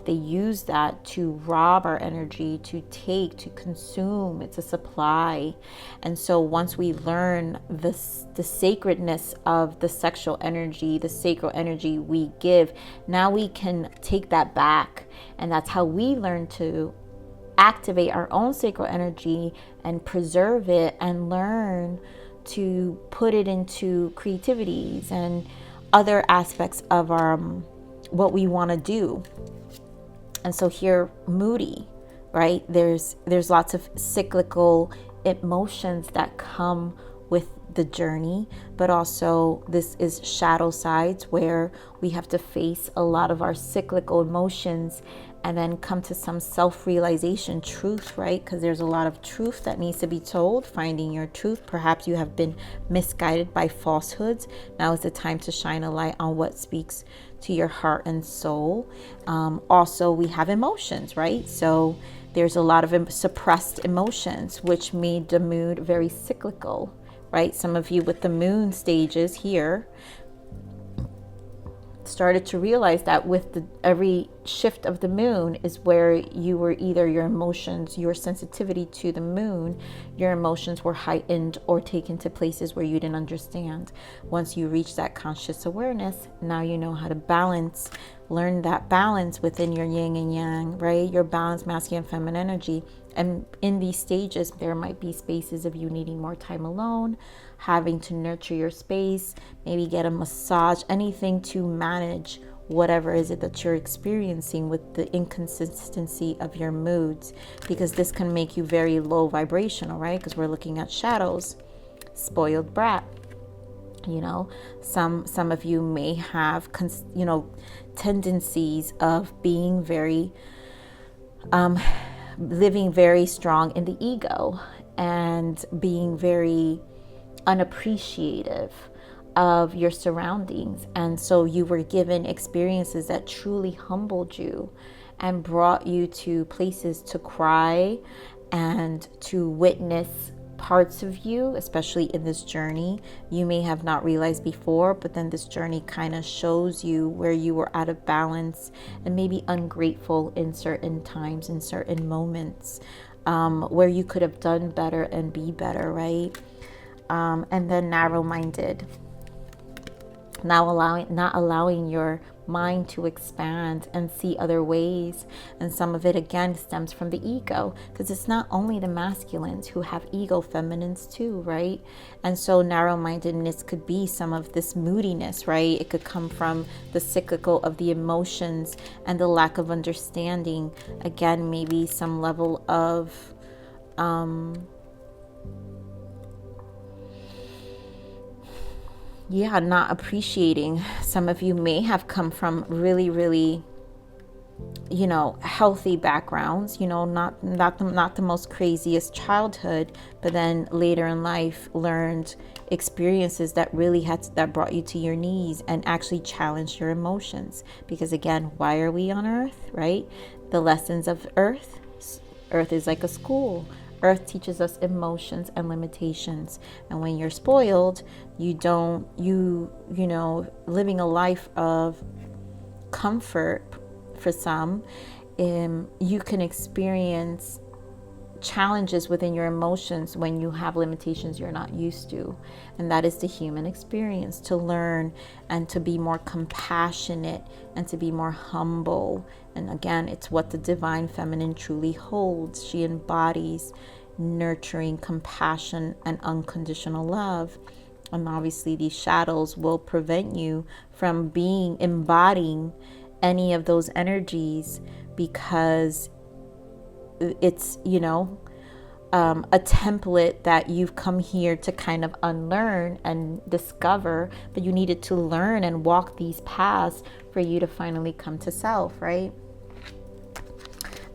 they use that to rob our energy, to take, to consume. It's a supply. And so once we learn the sacredness of the sexual energy, the sacral energy we give, now we can take that back. And that's how we learn to activate our own sacral energy and preserve it, and learn to put it into creativities and other aspects of our what we want to do. And so here, moody, right? There's lots of cyclical emotions that come with the journey, but also this is shadow sides where we have to face a lot of our cyclical emotions and then come to some self-realization, truth, right? Because there's a lot of truth that needs to be told, finding your truth. Perhaps you have been misguided by falsehoods. Now is the time to shine a light on what speaks to your heart and soul. Also, we have emotions, right? So there's a lot of suppressed emotions, which made the mood very cyclical, right? Some of you with the moon stages here started to realize that with every shift of the moon is where you were either your emotions, your sensitivity to the moon, your emotions were heightened or taken to places where you didn't understand. Once you reach that conscious awareness, now you know how to balance, learn that balance within your yin and yang, right? Your balanced masculine and feminine energy. And in these stages, there might be spaces of you needing more time alone, having to nurture your space, maybe get a massage, anything to manage whatever is it that you're experiencing with the inconsistency of your moods, because this can make you very low vibrational, right? Because we're looking at shadows, spoiled brat. You know, some of you may have, tendencies of being very, living very strong in the ego and being very unappreciative of your surroundings. And so you were given experiences that truly humbled you and brought you to places to cry and to witness parts of you, especially in this journey you may have not realized before, but then this journey kind of shows you where you were out of balance and maybe ungrateful in certain times, in certain moments, where you could have done better and be better, right? And then narrow-minded, not allowing your mind to expand and see other ways. And some of it again stems from the ego, because it's not only the masculines who have ego, feminines too, right? And so narrow-mindedness could be some of this moodiness, right? It could come from the cyclical of the emotions and the lack of understanding. Again, maybe some level of not appreciating. Some of you may have come from really, really healthy backgrounds, not the most craziest childhood, but then later in life learned experiences that that brought you to your knees and actually challenged your emotions. Because again, why are we on earth, right? The lessons of earth is like a school. Earth teaches us emotions and limitations. And when you're spoiled, living a life of comfort for some, you can experience challenges within your emotions when you have limitations you're not used to. And that is the human experience, to learn and to be more compassionate and to be more humble. And again, it's what the divine feminine truly holds. She embodies nurturing, compassion, and unconditional love. And obviously these shadows will prevent you from embodying any of those energies, because it's a template that you've come here to kind of unlearn and discover, but you needed to learn and walk these paths for you to finally come to self, right?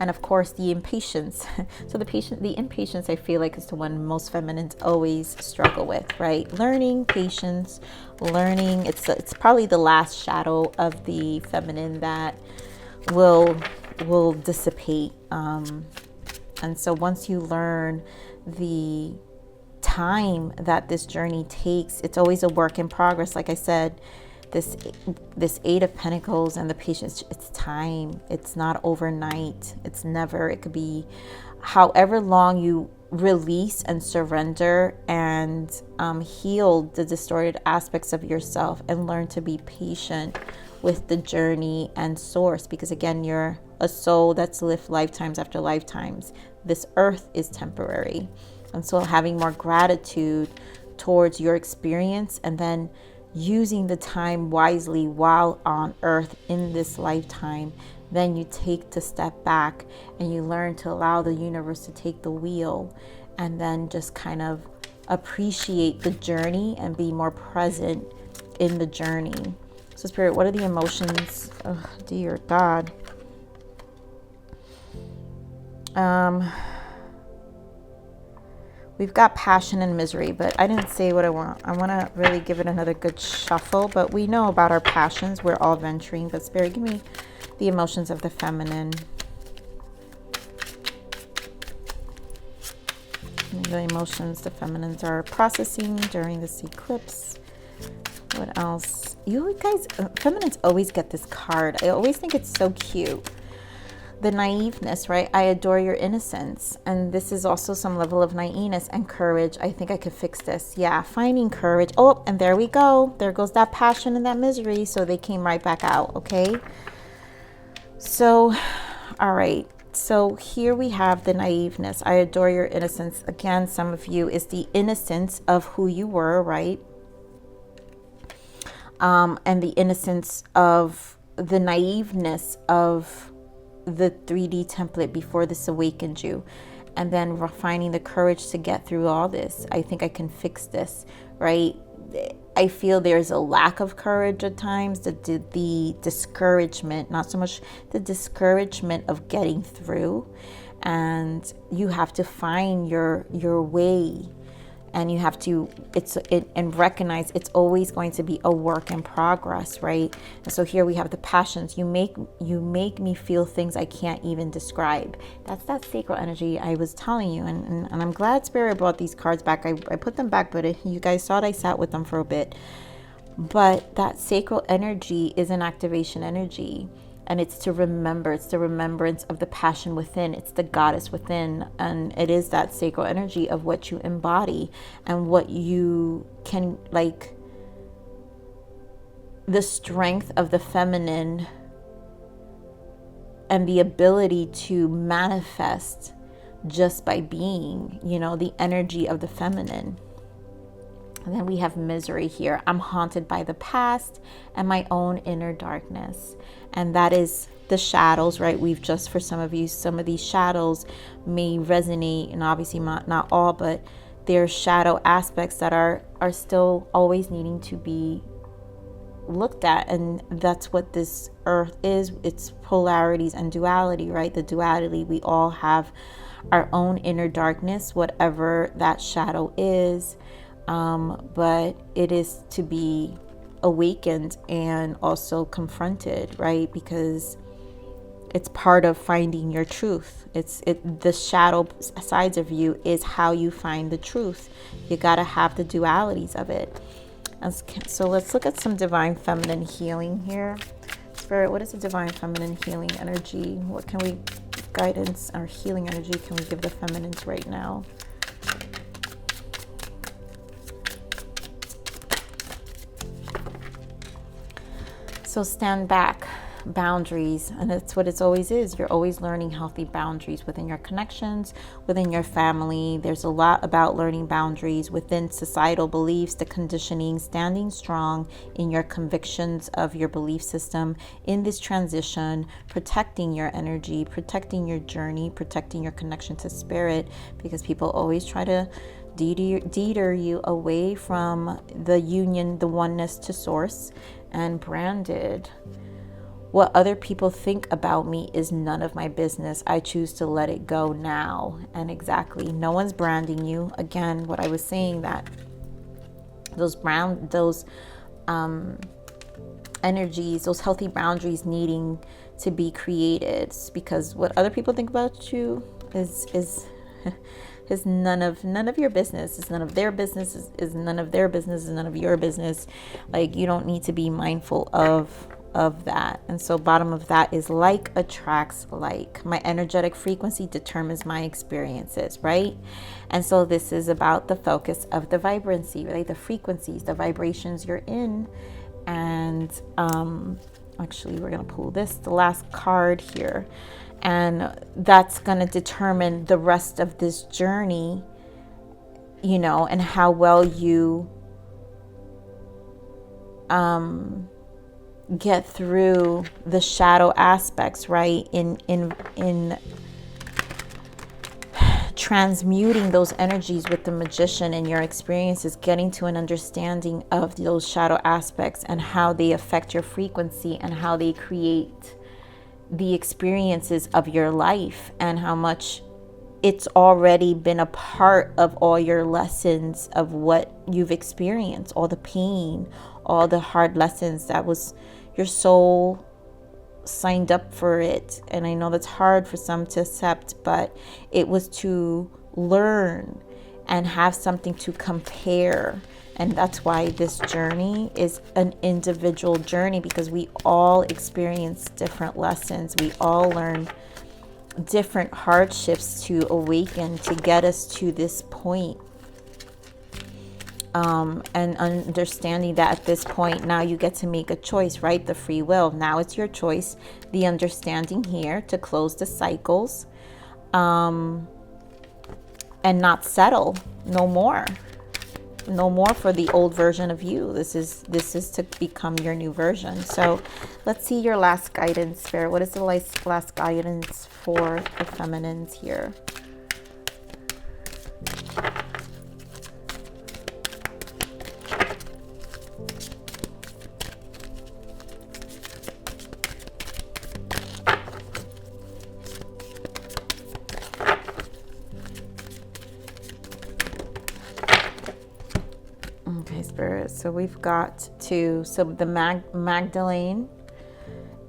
And of course, the impatience. So the impatience, I feel like, is the one most feminines always struggle with, right? Learning, patience, learning. It's probably the last shadow of the feminine that will dissipate. And so once you learn the time that this journey takes, it's always a work in progress. Like I said, this Eight of Pentacles and the patience, it's time. It's not overnight. It's never. It could be however long you release and surrender and heal the distorted aspects of yourself and learn to be patient with the journey and source. Because again, you're a soul that's lived lifetimes after lifetimes. This earth is temporary. And so having more gratitude towards your experience, and then using the time wisely while on earth in this lifetime, then you take to step back and you learn to allow the universe to take the wheel, and then just kind of appreciate the journey and be more present in the journey. So Spirit, what are the emotions? Oh, dear God. We've got passion and misery, but I didn't say what I want. I want to really give it another good shuffle, but we know about our passions. We're all venturing, but Spirit, give me the emotions of the feminine. The emotions the feminines are processing during this eclipse. What else? You guys, feminines always get this card. I always think it's so cute. The naiveness, right? I adore your innocence. And this is also some level of naiveness and courage. I think I could fix this. Yeah, finding courage. Oh, and there we go. There goes that passion and that misery. So they came right back out, okay? So, all right. So here we have the naiveness. I adore your innocence. Again, some of you is the innocence of who you were, right? And the innocence of the naiveness of the 3D template before this awakened you, and then finding the courage to get through all this. I think I can fix this, right? I feel there's a lack of courage at times, the discouragement, not so much the discouragement of getting through, and you have to find your way. And you have to and recognize it's always going to be a work in progress, right? And so here we have the passions. You make me feel things I can't even describe. That's that sacral energy I was telling you. And I'm glad Spirit brought these cards back. I put them back, but you guys saw it. I sat with them for a bit. But that sacral energy is an activation energy. And it's to remember. It's the remembrance of the passion within. It's the goddess within. And it is that sacral energy of what you embody and what you can, like, the strength of the feminine and the ability to manifest just by being, the energy of the feminine. And then we have misery here. I'm haunted by the past and my own inner darkness. And that is the shadows, right? We've just, for some of you, some of these shadows may resonate, and obviously not all, but there are shadow aspects that are still always needing to be looked at. And that's what this earth is. It's polarities and duality, right? The duality, we all have our own inner darkness, whatever that shadow is. But it is to be awakened and also confronted, right? Because it's part of finding your truth. The shadow sides of you is how you find the truth. You got to have the dualities of it. So let's look at some divine feminine healing here. Spirit, what is the divine feminine healing energy? What can we, guidance or healing energy can we give the feminines right now? So stand back, boundaries, and that's what it's always is. You're always learning healthy boundaries within your connections, within your family. There's a lot about learning boundaries within societal beliefs, the conditioning, standing strong in your convictions of your belief system in this transition, protecting your energy, protecting your journey, protecting your connection to spirit, because people always try to deter you away from the union, the oneness to source, and branded. What other people think about me is none of my business. I choose to let it go now. And exactly, no one's branding you. Again, what I was saying, that those energies, those healthy boundaries needing to be created, because what other people think about you is is none of your business. It's none of their business. Is none of their business. Is none of your business. Like, you don't need to be mindful of that. And so bottom of that is like attracts like. My energetic frequency determines my experiences, right? And so this is about the focus of the vibrancy, right? The frequencies, the vibrations you're in. And actually, we're going to pull the last card here. And that's going to determine the rest of this journey, and how well you get through the shadow aspects, right? In transmuting those energies with the magician in your experiences, getting to an understanding of those shadow aspects and how they affect your frequency and how they create the experiences of your life, and how much it's already been a part of all your lessons of what you've experienced, all the pain, all the hard lessons that was your soul signed up for it. And I know that's hard for some to accept, but it was to learn and have something to compare. And that's why this journey is an individual journey, because we all experience different lessons. We all learn different hardships to awaken to get us to this point. And understanding that at this point, now you get to make a choice, right? The free will. Now it's your choice. The understanding here to close the cycles, and not settle. No more for the old version of you. This is to become your new version. So let's see your last guidance, Spirit. What is the last guidance for the feminines here? Okay, Spirit. So we've got the Magdalene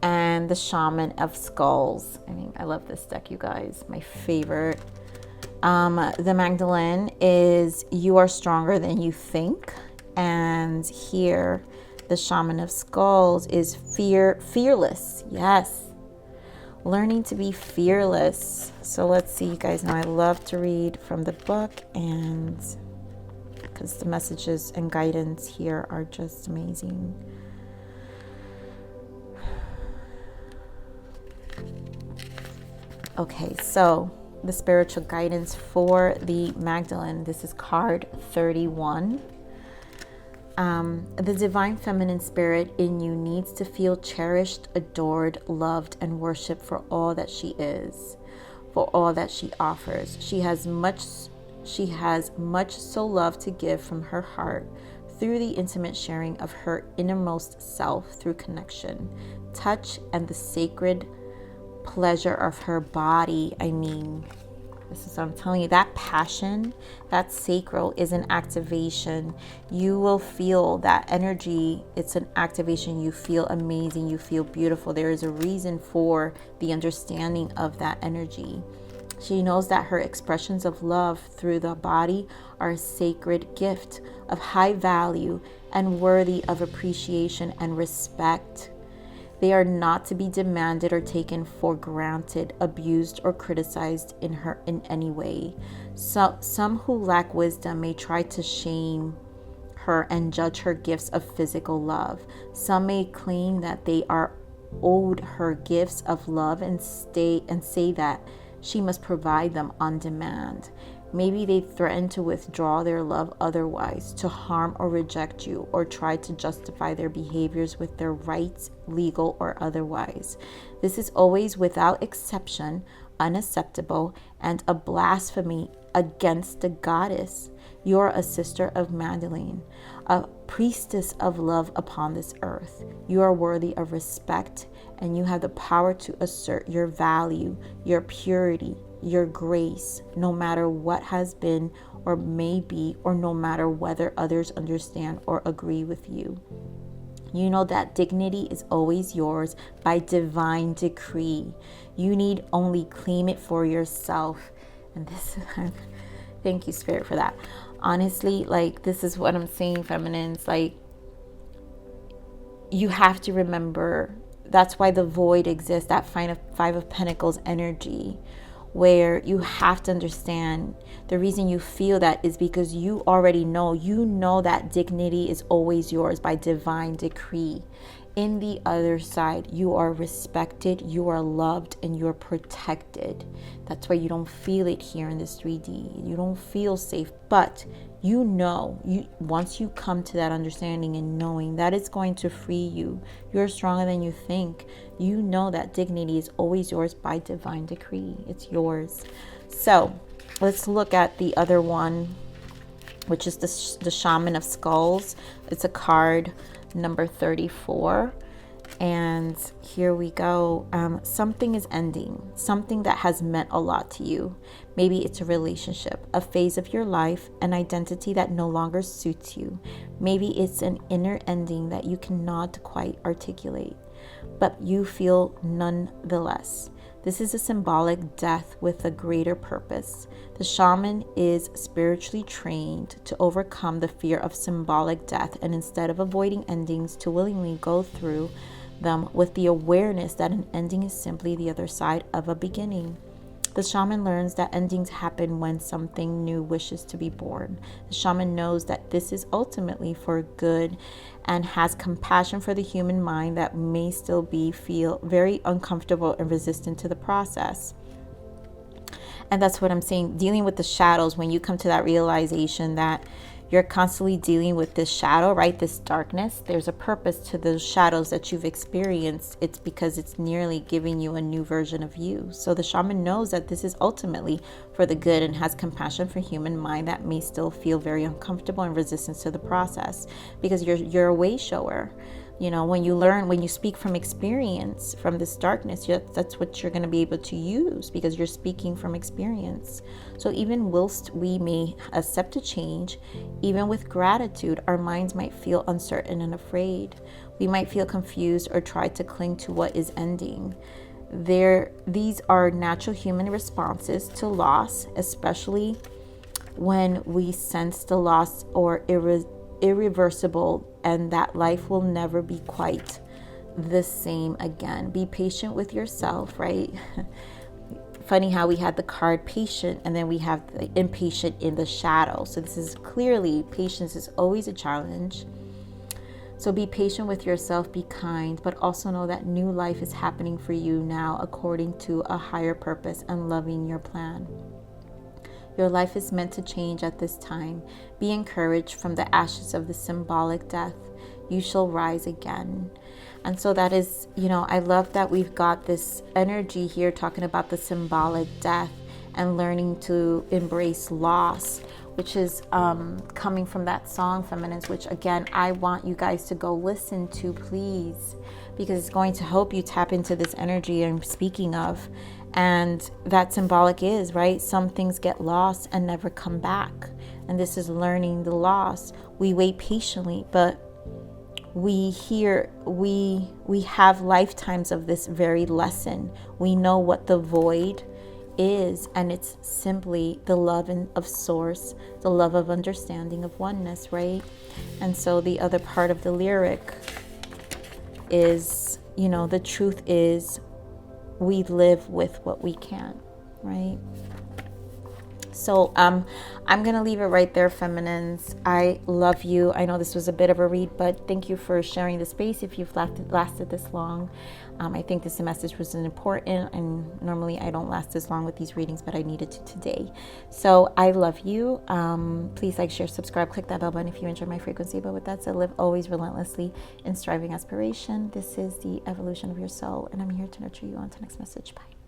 and the Shaman of Skulls. I mean, I love this deck, you guys. My favorite. The Magdalene is you are stronger than you think. And here, the Shaman of Skulls is fearless. Yes. Learning to be fearless. So let's see, you guys know I love to read from the book, and because the messages and guidance here are just amazing. Okay, so the spiritual guidance for the Magdalene. This is card 31. The divine feminine spirit in you needs to feel cherished, adored, loved, and worshipped for all that she is, for all that she offers. She has much soul love to give from her heart through the intimate sharing of her innermost self through connection, touch, and the sacred pleasure of her body. I mean, this is what I'm telling you, that passion, that sacral is an activation. You will feel that energy. It's an activation. You feel amazing. You feel beautiful. There is a reason for the understanding of that energy. She knows that her expressions of love through the body are a sacred gift of high value and worthy of appreciation and respect. They are not to be demanded or taken for granted, abused, or criticized in any way. So, some who lack wisdom may try to shame her and judge her gifts of physical love. Some may claim that they are owed her gifts of love and say that she must provide them on demand. Maybe they threaten to withdraw their love otherwise, to harm or reject you, or try to justify their behaviors with their rights, legal or otherwise. This is always, without exception, unacceptable and a blasphemy against the goddess. You are a sister of Magdalene, a priestess of love upon this earth. You are worthy of respect, and you have the power to assert your value, your purity, your grace, no matter what has been or may be, or no matter whether others understand or agree with you. You know that dignity is always yours by divine decree. You need only claim it for yourself. And this, thank you, Spirit, for that. Honestly, like, this is what I'm saying, feminines. Like, you have to remember, that's why the void exists, that Five of Pentacles energy, where you have to understand the reason you feel that is because you already know, that dignity is always yours by divine decree. In the other side, you are respected, you are loved, and you're protected. That's why you don't feel it here in this 3D. You don't feel safe, but you know, once you come to that understanding and knowing that it's going to free you, you're stronger than you think. You know that dignity is always yours by divine decree. It's yours. So let's look at the other one, which is the Shaman of Skulls. It's a card number 34. And here we go. Something is ending, something that has meant a lot to you. Maybe it's a relationship, a phase of your life, an identity that no longer suits you. Maybe it's an inner ending that you cannot quite articulate, but you feel nonetheless. This is a symbolic death with a greater purpose. The shaman is spiritually trained to overcome the fear of symbolic death, and instead of avoiding endings, to willingly go through them with the awareness that an ending is simply the other side of a beginning. The shaman learns that endings happen when something new wishes to be born. The shaman knows that this is ultimately for good and has compassion for the human mind that may still feel very uncomfortable and resistant to the process. And that's what I'm saying, dealing with the shadows. When you come to that realization that you're constantly dealing with this shadow, right? This darkness. There's a purpose to those shadows that you've experienced. It's because it's nearly giving you a new version of you. So the shaman knows that this is ultimately for the good and has compassion for human mind that may still feel very uncomfortable and resistance to the process, because you're a way shower. You know, when you speak from experience, from this darkness, that's what you're going to be able to use, because you're speaking from experience. So even whilst we may accept a change, even with gratitude, our minds might feel uncertain and afraid. We might feel confused or try to cling to what is ending. These are natural human responses to loss, especially when we sense the loss or irreversible, and that life will never be quite the same again. Be patient with yourself, right? Funny how we had the card patient and then we have the impatient in the shadow. So this is clearly, patience is always a challenge. So be patient with yourself, be kind, but also know that new life is happening for you now according to a higher purpose and loving your plan. Your life is meant to change at this time. Be encouraged. From the ashes of the symbolic death, you shall rise again. And so that is, I love that we've got this energy here talking about the symbolic death and learning to embrace loss, which is coming from that song, Feminines, which again, I want you guys to go listen to, please, because it's going to help you tap into this energy I'm speaking of. And that symbolic is, right? Some things get lost and never come back. And this is learning the loss. We wait patiently, but we have lifetimes of this very lesson. We know what the void is, and it's simply the love of source, the love of understanding of oneness, right? And so the other part of the lyric is, you know, the truth is we live with what we can, right? So I'm going to leave it right there, Feminines. I love you. I know this was a bit of a read, but thank you for sharing the space if you've lasted this long. I think this message was important, and normally I don't last this long with these readings, but I needed to today. So I love you. Please like, share, subscribe, click that bell button if you enjoy my frequency. But with that said, live always relentlessly in striving aspiration. This is the evolution of your soul, and I'm here to nurture you. On to next message. Bye.